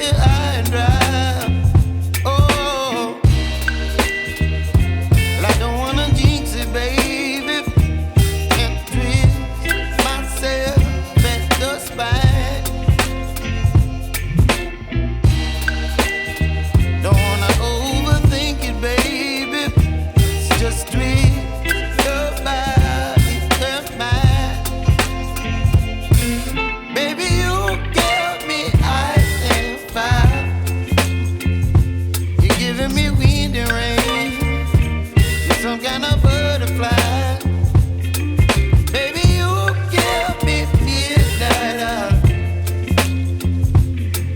high and dry. Oh, well, I don't wanna jinx it, baby, and twist myself at the spine. Don't wanna overthink it, baby. It's just twist your body and mine. Baby, you give me ice and fire. You're giving me wind and rain. You're some kind of butterfly. Baby, you give me midnight.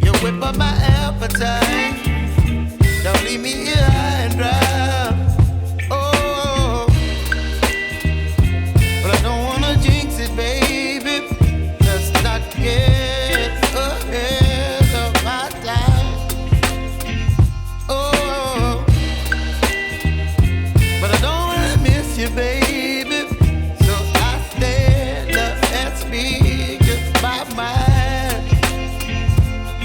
You whip up my appetite.